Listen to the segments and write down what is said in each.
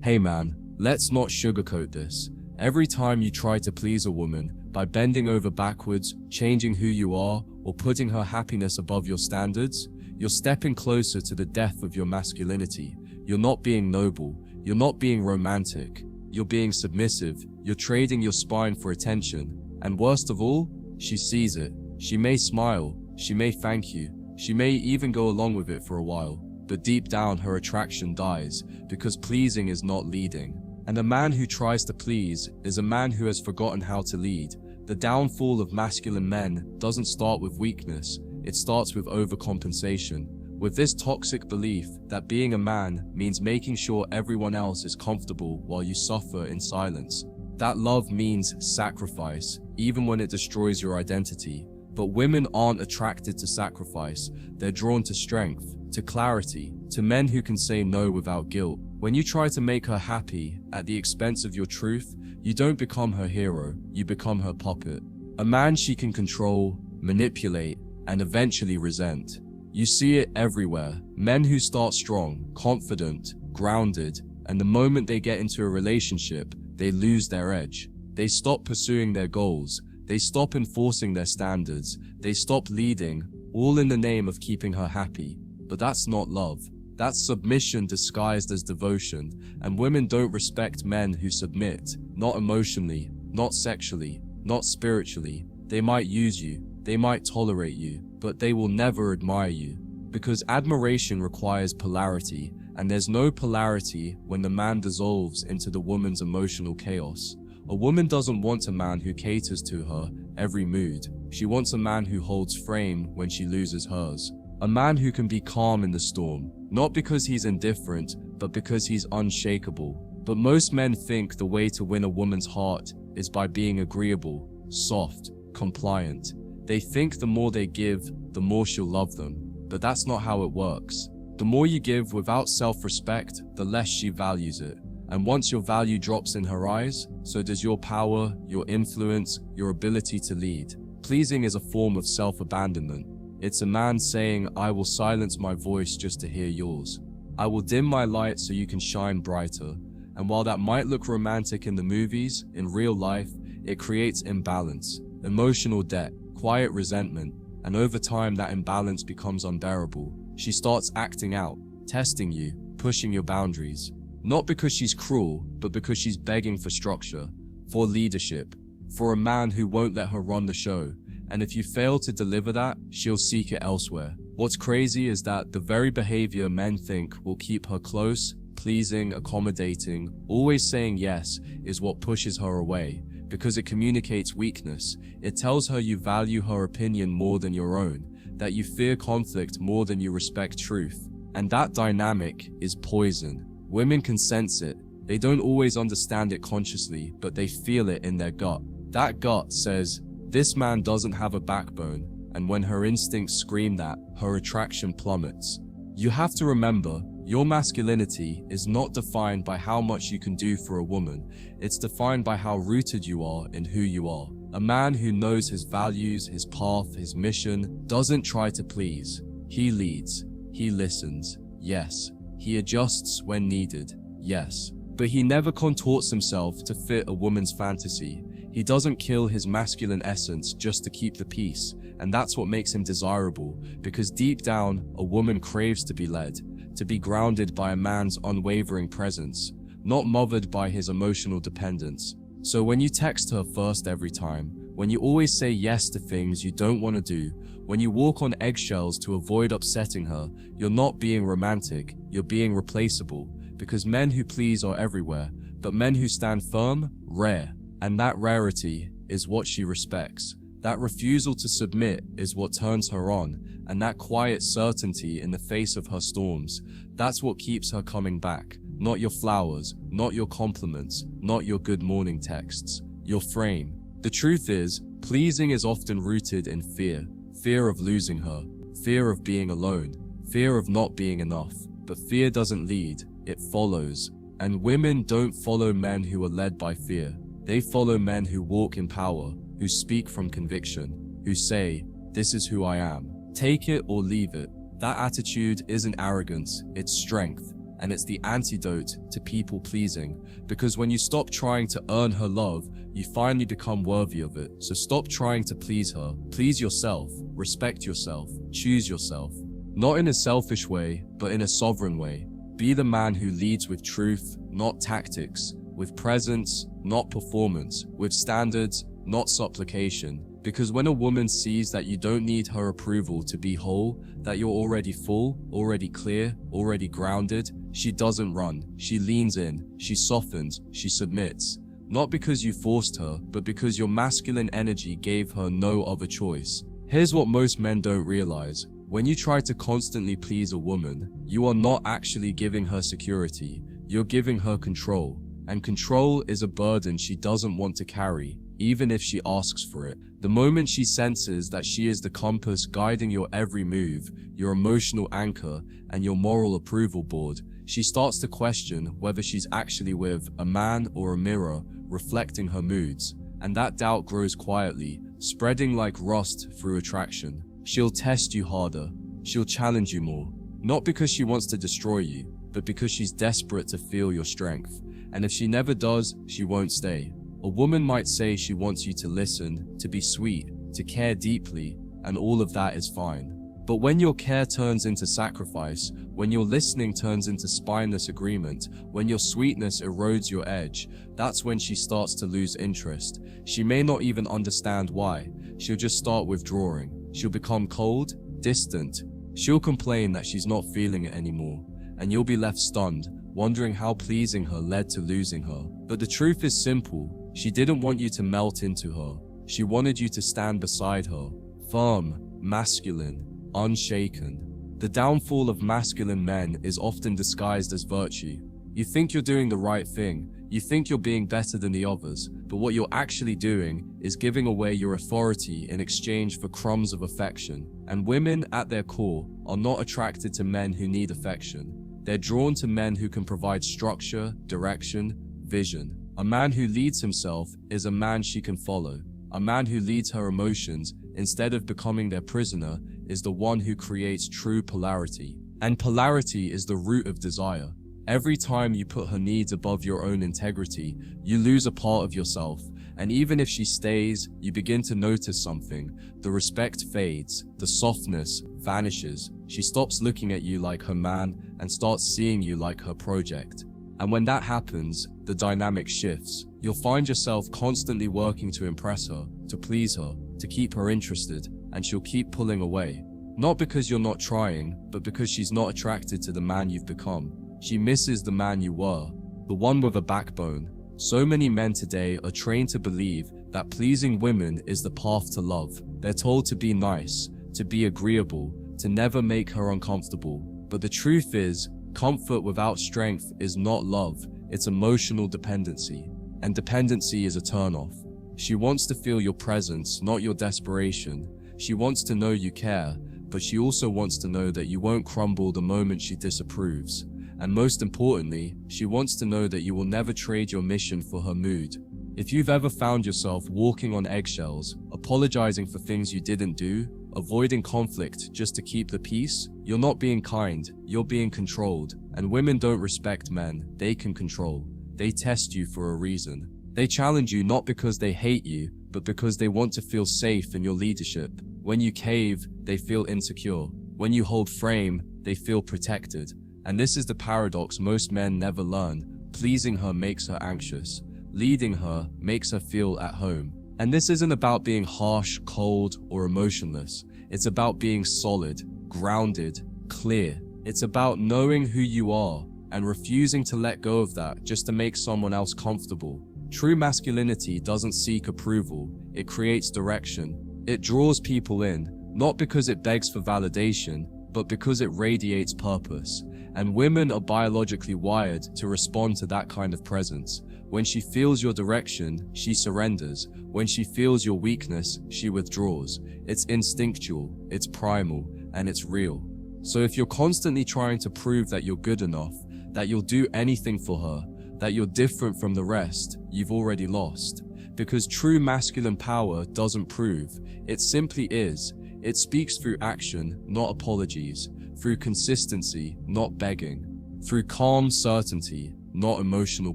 Hey man, let's not sugarcoat this. Every time you try to please a woman by bending over backwards, changing who you are, or putting her happiness above your standards, you're stepping closer to the death of your masculinity. You're not being noble. You're not being romantic. You're being submissive. You're trading your spine for attention. And worst of all, she sees it. She may smile. She may thank you. She may even go along with it for a while. But deep down, her attraction dies because pleasing is not leading. And a man who tries to please is a man who has forgotten how to lead. The downfall of masculine men doesn't start with weakness. It starts with overcompensation. With this toxic belief that being a man means making sure everyone else is comfortable while you suffer in silence. That love means sacrifice, even when it destroys your identity. But women aren't attracted to sacrifice. They're drawn to strength, to clarity, to men who can say no without guilt. When you try to make her happy at the expense of your truth, you don't become her hero, you become her puppet. A man she can control, manipulate, and eventually resent. You see it everywhere. Men who start strong, confident, grounded, and the moment they get into a relationship, they lose their edge. They stop pursuing their goals. They stop enforcing their standards. They stop leading, all in the name of keeping her happy. But that's not love. That's submission disguised as devotion. And women don't respect men who submit. Not emotionally, not sexually, not spiritually. They might use you. They might tolerate you, but they will never admire you. Because admiration requires polarity, and there's no polarity when the man dissolves into the woman's emotional chaos. A woman doesn't want a man who caters to her every mood. She wants a man who holds frame when she loses hers. A man who can be calm in the storm, not because he's indifferent, but because he's unshakable. But most men think the way to win a woman's heart is by being agreeable, soft, compliant. They think the more they give, the more she'll love them. But that's not how it works. The more you give without self-respect, the less she values it. And once your value drops in her eyes, so does your power, your influence, your ability to lead. Pleasing is a form of self-abandonment. It's a man saying, I will silence my voice just to hear yours. I will dim my light so you can shine brighter. And while that might look romantic in the movies, in real life, it creates imbalance, emotional debt, quiet resentment, and over time that imbalance becomes unbearable. She starts acting out, testing you, pushing your boundaries. Not because she's cruel, but because she's begging for structure, for leadership, for a man who won't let her run the show. And if you fail to deliver that, she'll seek it elsewhere. What's crazy is that the very behavior men think will keep her close, pleasing, accommodating, always saying yes, is what pushes her away. Because it communicates weakness. It tells her you value her opinion more than your own, that you fear conflict more than you respect truth. And that dynamic is poison. Women can sense it. They don't always understand it consciously, but they feel it in their gut. That gut says, this man doesn't have a backbone, and when her instincts scream that, her attraction plummets. You have to remember, your masculinity is not defined by how much you can do for a woman. It's defined by how rooted you are in who you are. A man who knows his values, his path, his mission, doesn't try to please. He leads. He listens. Yes. He adjusts when needed. Yes. But he never contorts himself to fit a woman's fantasy. He doesn't kill his masculine essence just to keep the peace. And that's what makes him desirable, because deep down, a woman craves to be led, to be grounded by a man's unwavering presence, not mothered by his emotional dependence. So when you text her first every time, when you always say yes to things you don't want to do, when you walk on eggshells to avoid upsetting her, you're not being romantic, you're being replaceable, because men who please are everywhere, but men who stand firm, rare. And that rarity is what she respects. That refusal to submit is what turns her on, and that quiet certainty in the face of her storms, that's what keeps her coming back. Not your flowers, not your compliments, not your good morning texts, your frame. The truth is, pleasing is often rooted in fear. Fear of losing her, fear of being alone, fear of not being enough. But fear doesn't lead, it follows. And women don't follow men who are led by fear. They follow men who walk in power, who speak from conviction, who say, this is who I am. Take it or leave it. That attitude isn't arrogance, it's strength. and it's the antidote to people pleasing. Because when you stop trying to earn her love, you finally become worthy of it. So stop trying to please her. Please yourself, respect yourself, choose yourself. Not in a selfish way, but in a sovereign way. Be the man who leads with truth, not tactics, with presence, not performance, with standards, not supplication. Because when a woman sees that you don't need her approval to be whole, that you're already full, already clear, already grounded, she doesn't run, she leans in, she softens, she submits. Not because you forced her, but because your masculine energy gave her no other choice. Here's what most men don't realize. When you try to constantly please a woman, you are not actually giving her security, you're giving her control. And control is a burden she doesn't want to carry, even if she asks for it. The moment she senses that she is the compass guiding your every move, your emotional anchor, and your moral approval board, she starts to question whether she's actually with a man or a mirror reflecting her moods. And that doubt grows quietly, spreading like rust through attraction. She'll test you harder. She'll challenge you more. Not because she wants to destroy you, but because she's desperate to feel your strength. And if she never does, she won't stay. A woman might say she wants you to listen, to be sweet, to care deeply, and all of that is fine. But when your care turns into sacrifice, when your listening turns into spineless agreement, when your sweetness erodes your edge, that's when she starts to lose interest. She may not even understand why. She'll just start withdrawing. She'll become cold, distant. She'll complain that she's not feeling it anymore, and you'll be left stunned, wondering how pleasing her led to losing her. But the truth is simple. She didn't want you to melt into her. She wanted you to stand beside her, firm, masculine, unshaken. The downfall of masculine men is often disguised as virtue. You think you're doing the right thing, you think you're being better than the others, but what you're actually doing is giving away your authority in exchange for crumbs of affection. And women, at their core, are not attracted to men who need affection. They're drawn to men who can provide structure, direction, vision. A man who leads himself is a man she can follow. A man who leads her emotions instead of becoming their prisoner is the one who creates true polarity. And polarity is the root of desire. Every time you put her needs above your own integrity, you lose a part of yourself. And even if she stays, you begin to notice something. The respect fades, the softness vanishes. She stops looking at you like her man and starts seeing you like her project. And when that happens, the dynamic shifts. You'll find yourself constantly working to impress her, to please her, to keep her interested, and she'll keep pulling away. Not because you're not trying, but because she's not attracted to the man you've become. She misses the man you were, the one with a backbone. So many men today are trained to believe that pleasing women is the path to love. They're told to be nice, to be agreeable, to never make her uncomfortable. But the truth is, comfort without strength is not love, it's emotional dependency. And dependency is a turnoff. She wants to feel your presence, not your desperation. She wants to know you care, but she also wants to know that you won't crumble the moment she disapproves. And most importantly, she wants to know that you will never trade your mission for her mood. If you've ever found yourself walking on eggshells, apologizing for things you didn't do, avoiding conflict just to keep the peace, you're not being kind, you're being controlled. And women don't respect men, they can control. They test you for a reason. They challenge you not because they hate you, but because they want to feel safe in your leadership. When you cave, they feel insecure. When you hold frame, they feel protected. And this is the paradox most men never learn. Pleasing her makes her anxious. Leading her makes her feel at home. And this isn't about being harsh, cold, or emotionless. It's about being solid, grounded, clear. It's about knowing who you are and refusing to let go of that just to make someone else comfortable. True masculinity doesn't seek approval, it creates direction. It draws people in, not because it begs for validation, but because it radiates purpose. And women are biologically wired to respond to that kind of presence. When she feels your direction, she surrenders. When she feels your weakness, she withdraws. It's instinctual, it's primal, and it's real. So if you're constantly trying to prove that you're good enough, that you'll do anything for her, that you're different from the rest, you've already lost. Because true masculine power doesn't prove, it simply is. It speaks through action, not apologies, through consistency, not begging, through calm certainty, not emotional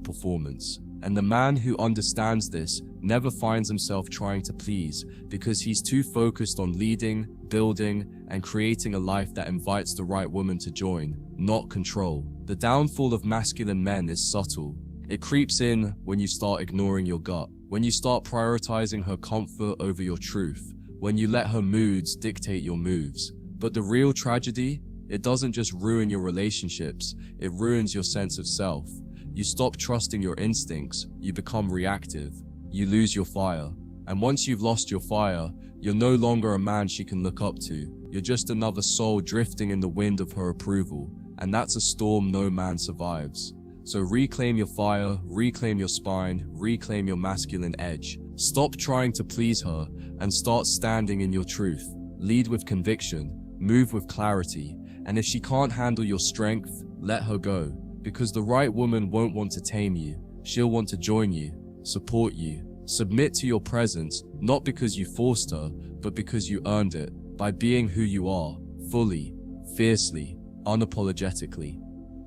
performance. And the man who understands this never finds himself trying to please, because he's too focused on leading, building, and creating a life that invites the right woman to join, not control. The downfall of masculine men is subtle. It creeps in when you start ignoring your gut, when you start prioritizing her comfort over your truth, when you let her moods dictate your moves. But the real tragedy, it doesn't just ruin your relationships, it ruins your sense of self. You stop trusting your instincts, you become reactive, you lose your fire. And once you've lost your fire, you're no longer a man she can look up to. You're just another soul drifting in the wind of her approval, and that's a storm no man survives. So reclaim your fire, reclaim your spine, reclaim your masculine edge. Stop trying to please her and start standing in your truth. Lead with conviction, move with clarity, and if she can't handle your strength, let her go. Because the right woman won't want to tame you. She'll want to join you, support you, submit to your presence, not because you forced her, but because you earned it, by being who you are, fully, fiercely, unapologetically.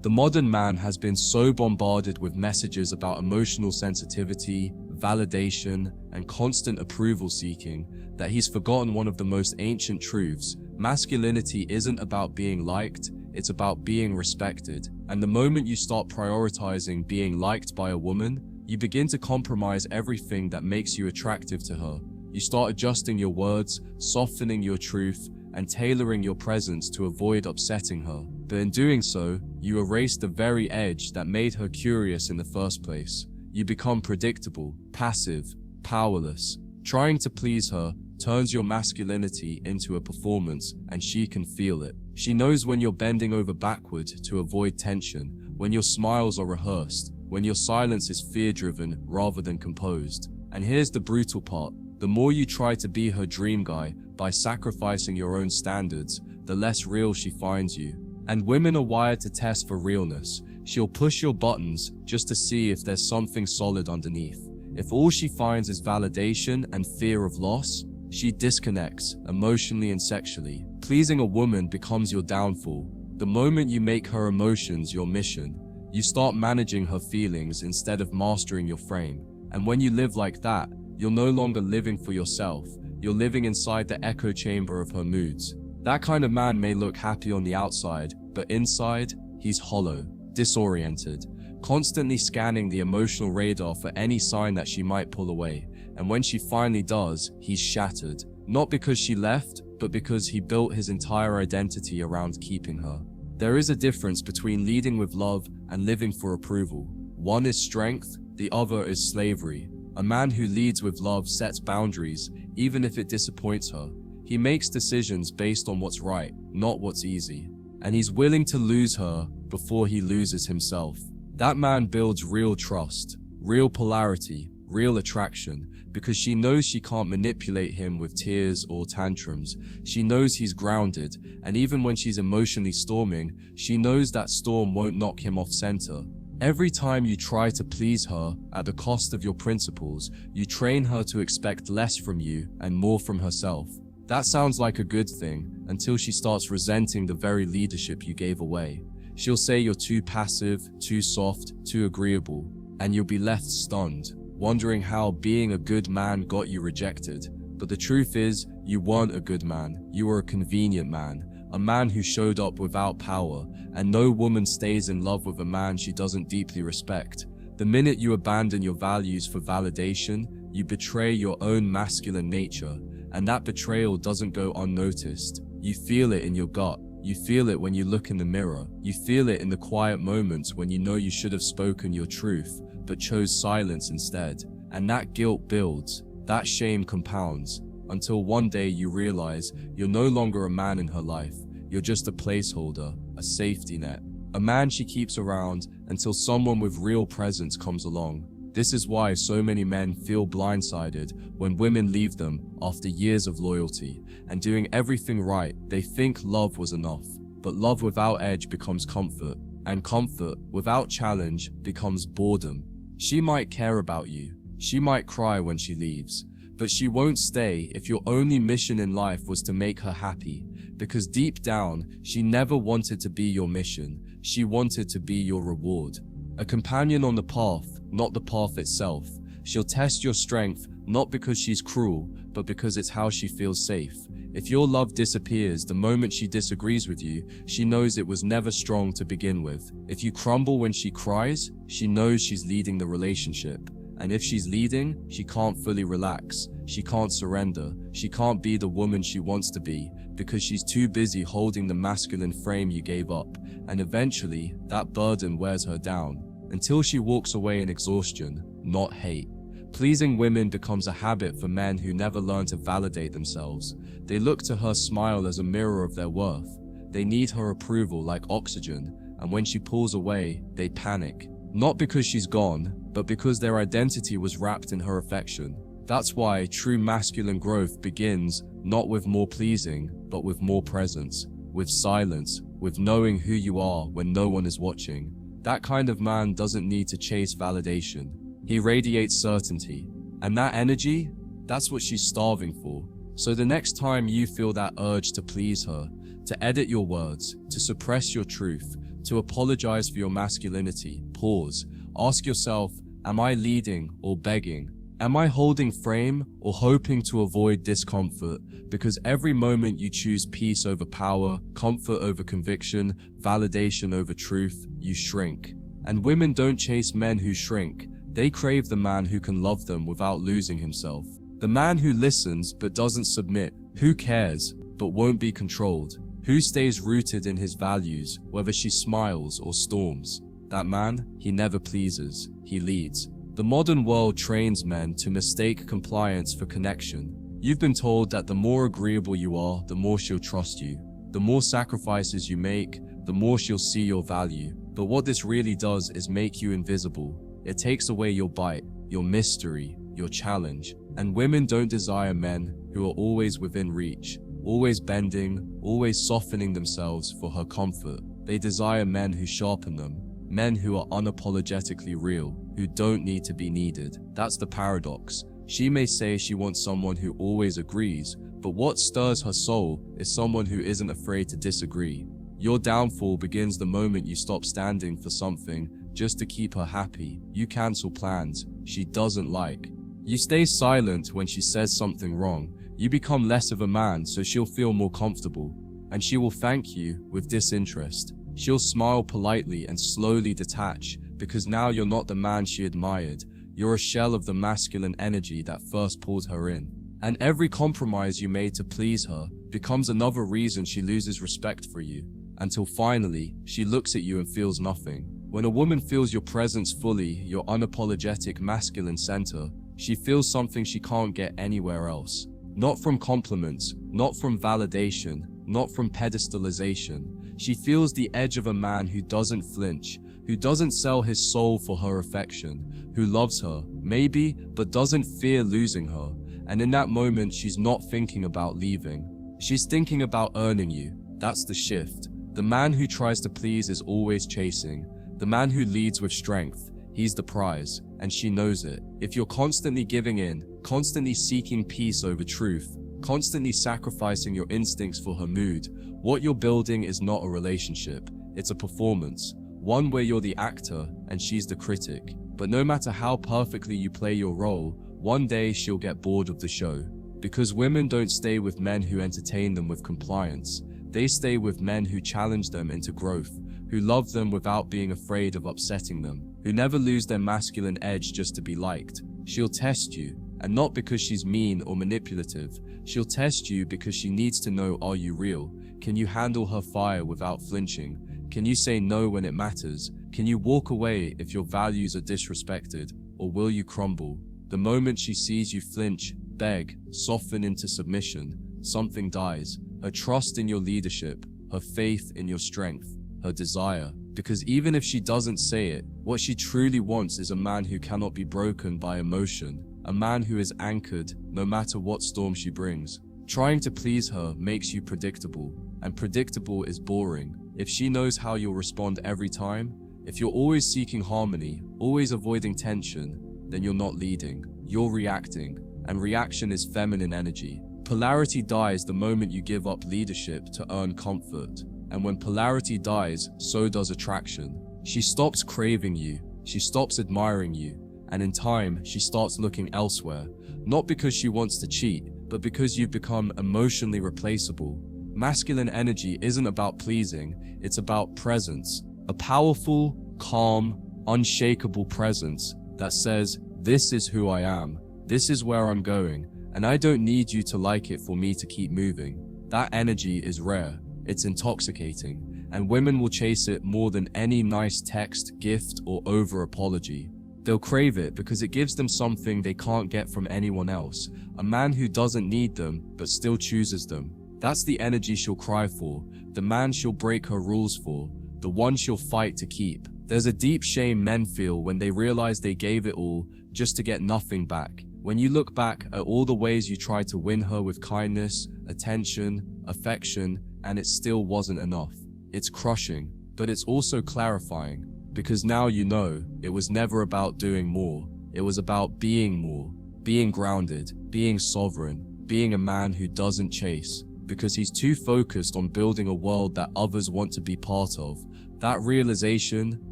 The modern man has been so bombarded with messages about emotional sensitivity, validation, and constant approval seeking that he's forgotten one of the most ancient truths. Masculinity isn't about being liked, it's about being respected. And the moment you start prioritizing being liked by a woman, you begin to compromise everything that makes you attractive to her. You start adjusting your words, softening your truth, and tailoring your presence to avoid upsetting her. But in doing so, you erase the very edge that made her curious in the first place. You become predictable, passive, powerless. Trying to please her turns your masculinity into a performance, and she can feel it. She knows when you're bending over backward to avoid tension, when your smiles are rehearsed, when your silence is fear-driven rather than composed. And here's the brutal part. The more you try to be her dream guy by sacrificing your own standards, the less real she finds you. And women are wired to test for realness. She'll push your buttons just to see if there's something solid underneath. If all she finds is validation and fear of loss, she disconnects, emotionally and sexually. Pleasing a woman becomes your downfall. The moment you make her emotions your mission, you start managing her feelings instead of mastering your frame. And when you live like that, you're no longer living for yourself. You're living inside the echo chamber of her moods. That kind of man may look happy on the outside, but inside, he's hollow, disoriented, constantly scanning the emotional radar for any sign that she might pull away. And when she finally does, he's shattered. Not because she left, but because he built his entire identity around keeping her. There is a difference between leading with love and living for approval. One is strength, the other is slavery. A man who leads with love sets boundaries, even if it disappoints her. He makes decisions based on what's right, not what's easy. And he's willing to lose her before he loses himself. That man builds real trust, real polarity, real attraction, because she knows she can't manipulate him with tears or tantrums. She knows he's grounded, and even when she's emotionally storming, she knows that storm won't knock him off center. Every time you try to please her at the cost of your principles, you train her to expect less from you and more from herself. That sounds like a good thing until she starts resenting the very leadership you gave away. She'll say you're too passive, too soft, too agreeable, and you'll be left stunned, wondering how being a good man got you rejected. But the truth is, you weren't a good man, you were a convenient man, a man who showed up without power, and no woman stays in love with a man she doesn't deeply respect. The minute you abandon your values for validation, you betray your own masculine nature, and that betrayal doesn't go unnoticed. You feel it in your gut. You feel it when you look in the mirror. You feel it in the quiet moments when you know you should have spoken your truth, but chose silence instead. And that guilt builds, that shame compounds, until one day you realize you're no longer a man in her life. You're just a placeholder, a safety net, a man she keeps around until someone with real presence comes along. This is why so many men feel blindsided when women leave them after years of loyalty and doing everything right. They think love was enough, but love without edge becomes comfort, and comfort without challenge becomes boredom. She might care about you, she might cry when she leaves, but she won't stay if your only mission in life was to make her happy, because deep down, she never wanted to be your mission. She wanted to be your reward. A companion on the path, not the path itself. She'll test your strength, not because she's cruel, but because it's how she feels safe. If your love disappears the moment she disagrees with you, she knows it was never strong to begin with. If you crumble when she cries, she knows she's leading the relationship. And if she's leading, she can't fully relax. She can't surrender. She can't be the woman she wants to be because she's too busy holding the masculine frame you gave up. And eventually, that burden wears her down until she walks away in exhaustion, not hate. Pleasing women becomes a habit for men who never learn to validate themselves. They look to her smile as a mirror of their worth. They need her approval like oxygen, and when she pulls away, they panic. Not because she's gone, but because their identity was wrapped in her affection. That's why true masculine growth begins not with more pleasing, but with more presence, with silence, with knowing who you are when no one is watching. That kind of man doesn't need to chase validation. He radiates certainty. And that energy, that's what she's starving for. So the next time you feel that urge to please her, to edit your words, to suppress your truth, to apologize for your masculinity, pause. Ask yourself, am I leading or begging? Am I holding frame or hoping to avoid discomfort? Because every moment you choose peace over power, comfort over conviction, validation over truth, you shrink. And women don't chase men who shrink. They crave the man who can love them without losing himself. The man who listens but doesn't submit, who cares but won't be controlled, who stays rooted in his values, whether she smiles or storms. That man, he never pleases, he leads. The modern world trains men to mistake compliance for connection. You've been told that the more agreeable you are, the more she'll trust you. The more sacrifices you make, the more she'll see your value. But what this really does is make you invisible. It takes away your bite, your mystery, your challenge. And women don't desire men who are always within reach, always bending, always softening themselves for her comfort. They desire men who sharpen them, men who are unapologetically real, who don't need to be needed. That's the paradox. She may say she wants someone who always agrees, but what stirs her soul is someone who isn't afraid to disagree. Your downfall begins the moment you stop standing for something just to keep her happy. You cancel plans she doesn't like. You stay silent when she says something wrong. You become less of a man so she'll feel more comfortable. And she will thank you with disinterest. She'll smile politely and slowly detach because now you're not the man she admired. You're a shell of the masculine energy that first pulled her in. And every compromise you made to please her becomes another reason she loses respect for you, until finally she looks at you and feels nothing. When a woman feels your presence fully, your unapologetic masculine center, she feels something she can't get anywhere else. Not from compliments, not from validation, not from pedestalization. She feels the edge of a man who doesn't flinch, who doesn't sell his soul for her affection, who loves her, maybe, but doesn't fear losing her. And in that moment, she's not thinking about leaving. She's thinking about earning you. That's the shift. The man who tries to please is always chasing. The man who leads with strength, he's the prize, and she knows it. If you're constantly giving in, constantly seeking peace over truth, constantly sacrificing your instincts for her mood, what you're building is not a relationship. It's a performance, one where you're the actor and she's the critic. But no matter how perfectly you play your role, one day she'll get bored of the show. Because women don't stay with men who entertain them with compliance. They stay with men who challenge them into growth, who love them without being afraid of upsetting them, who never lose their masculine edge just to be liked. She'll test you, and not because she's mean or manipulative. She'll test you because she needs to know, are you real? Can you handle her fire without flinching? Can you say no when it matters? Can you walk away if your values are disrespected? Or will you crumble? The moment she sees you flinch, beg, soften into submission, something dies. Her trust in your leadership, her faith in your strength, her desire. Because even if she doesn't say it, what she truly wants is a man who cannot be broken by emotion, a man who is anchored no matter what storm she brings. Trying to please her makes you predictable, and predictable is boring. If she knows how you'll respond every time, if you're always seeking harmony, always avoiding tension, then you're not leading, you're reacting, and reaction is feminine energy. Polarity dies the moment you give up leadership to earn comfort. And when polarity dies, so does attraction. She stops craving you, she stops admiring you, and in time, she starts looking elsewhere, not because she wants to cheat, but because you've become emotionally replaceable. Masculine energy isn't about pleasing, it's about presence. A powerful, calm, unshakable presence that says, "This is who I am, this is where I'm going, and I don't need you to like it for me to keep moving." That energy is rare, it's intoxicating, and women will chase it more than any nice text, gift, or over-apology. They'll crave it because it gives them something they can't get from anyone else, a man who doesn't need them but still chooses them. That's the energy she'll cry for, the man she'll break her rules for, the one she'll fight to keep. There's a deep shame men feel when they realize they gave it all just to get nothing back. When you look back at all the ways you tried to win her with kindness, attention, affection, and it still wasn't enough. It's crushing, but it's also clarifying, because now you know it was never about doing more. It was about being more, being grounded, being sovereign, being a man who doesn't chase, because he's too focused on building a world that others want to be part of. That realization,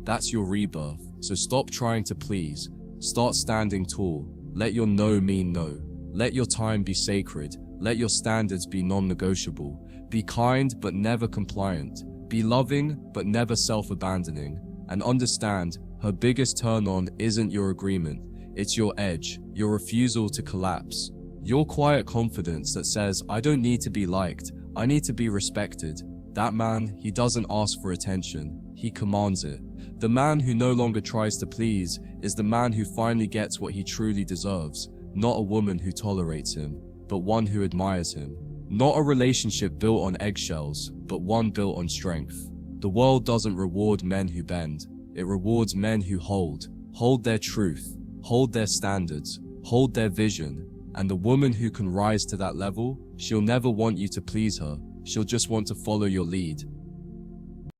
that's your rebirth. So stop trying to please. Start standing tall. Let your no mean no. Let your time be sacred. Let your standards be non-negotiable. Be kind but never compliant. Be loving but never self-abandoning. And understand, her biggest turn-on isn't your agreement. It's your edge, your refusal to collapse. Your quiet confidence that says, "I don't need to be liked, I need to be respected." That man, he doesn't ask for attention, he commands it. The man who no longer tries to please is the man who finally gets what he truly deserves. Not a woman who tolerates him, but one who admires him. Not a relationship built on eggshells, but one built on strength. The world doesn't reward men who bend, it rewards men who hold their truth, hold their standards, hold their vision. And the woman who can rise to that level, she'll never want you to please her, she'll just want to follow your lead.